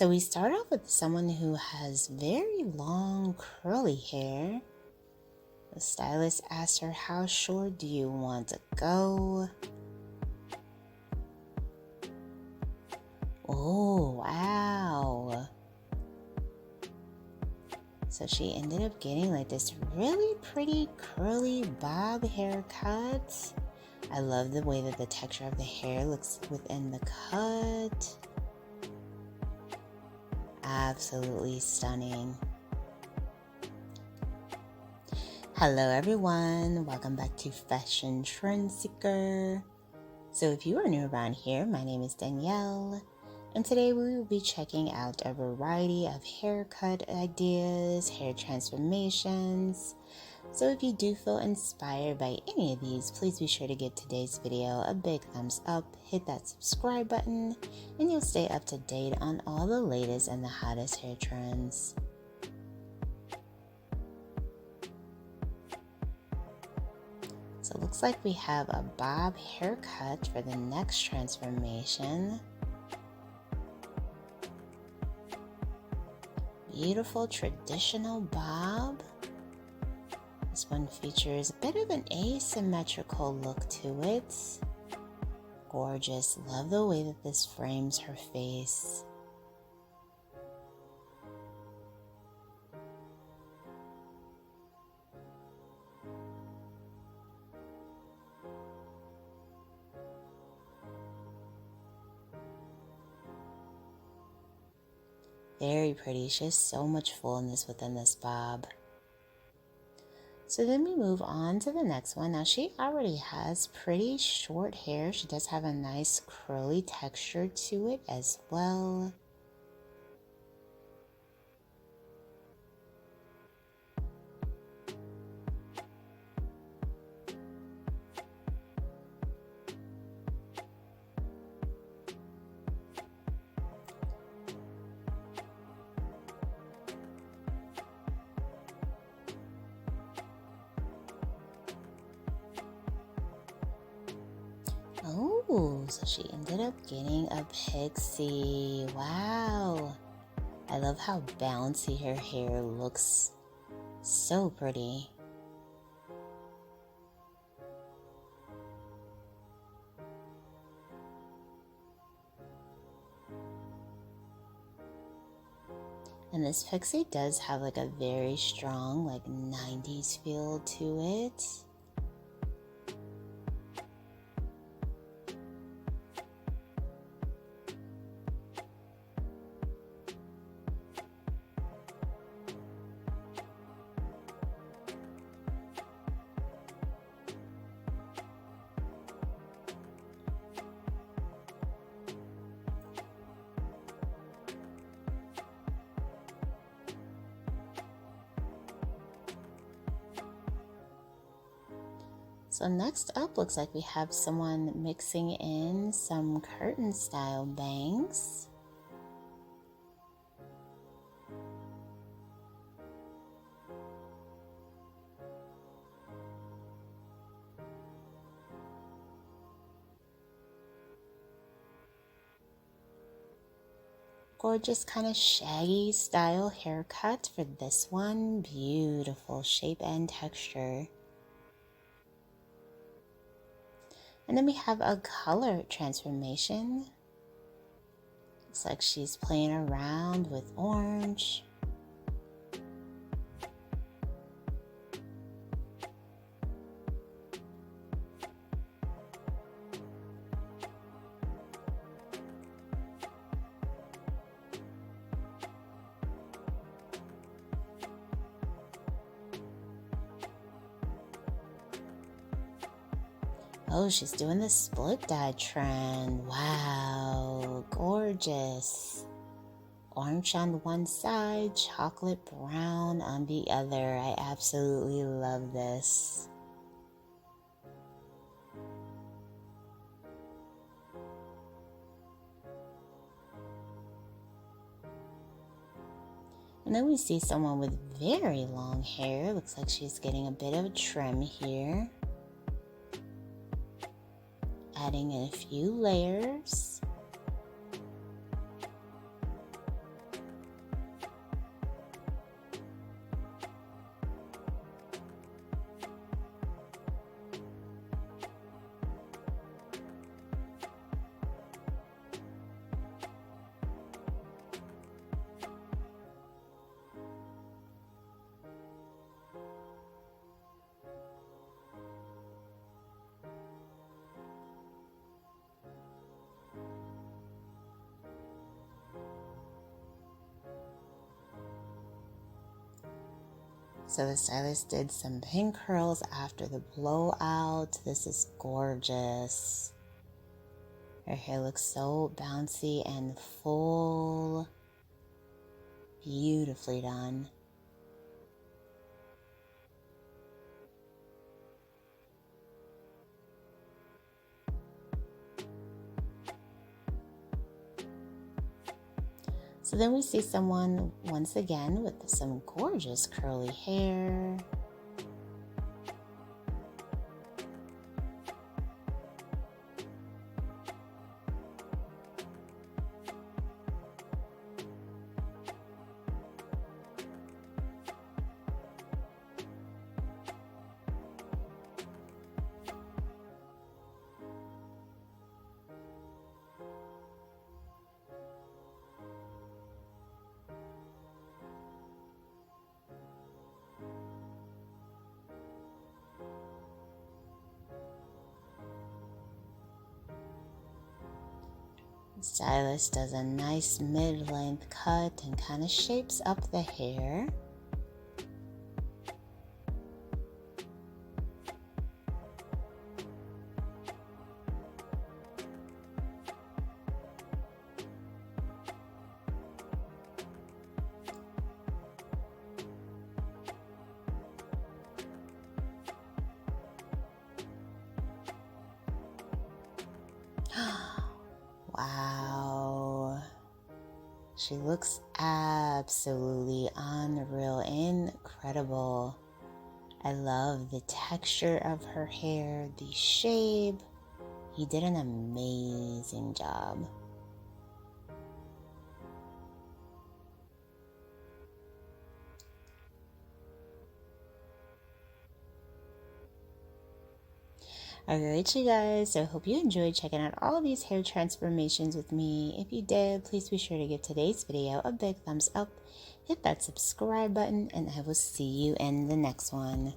So we start off with someone who has very long curly hair. The stylist asked her, how short do you want to go? Oh, wow. So she ended up getting like this really pretty curly bob haircut. I love the way that the texture of the hair looks within the cut. Absolutely stunning. Hello everyone, welcome back to Fashion Trend Seeker. So if you are new around here, my name is Danielle, and today we will be checking out a variety of haircut ideas, hair transformations. So if you do feel inspired by any of these, please be sure to give today's video a big thumbs up, hit that subscribe button, and you'll stay up to date on all the latest and the hottest hair trends. So it looks like we have a bob haircut for the next transformation. Beautiful traditional bob. This one features a bit of an asymmetrical look to it. Gorgeous. Love the way that this frames her face. Very pretty. She has so much fullness within this bob. So then we move on to the next one. Now she already has pretty short hair. She does have a nice curly texture to it as well. Oh, so she ended up getting a pixie. Wow. I love how bouncy her hair looks. So pretty. And this pixie does have like a very strong like 90s feel to it. So next up, looks like we have someone mixing in some curtain style bangs. Gorgeous kind of shaggy style haircut for this one. Beautiful shape and texture. And then we have a color transformation. Looks like she's playing around with orange. Oh, she's doing the split dye trend. Wow, gorgeous. Orange on one side, chocolate brown on the other. I absolutely love this. And then we see someone with very long hair. Looks like she's getting a bit of a trim here. Adding in a few layers. So the stylist did some pin curls after the blowout. This is gorgeous. Her hair looks so bouncy and full. Beautifully done. So then we see someone once again with some gorgeous curly hair. Stylist does a nice mid-length cut and kind of shapes up the hair. Wow. She looks absolutely unreal, incredible. I love the texture of her hair, the shape. He did an amazing job. Alright, you guys, so I hope you enjoyed checking out all of these hair transformations with me. If you did, please be sure to give today's video a big thumbs up, hit that subscribe button, and I will see you in the next one.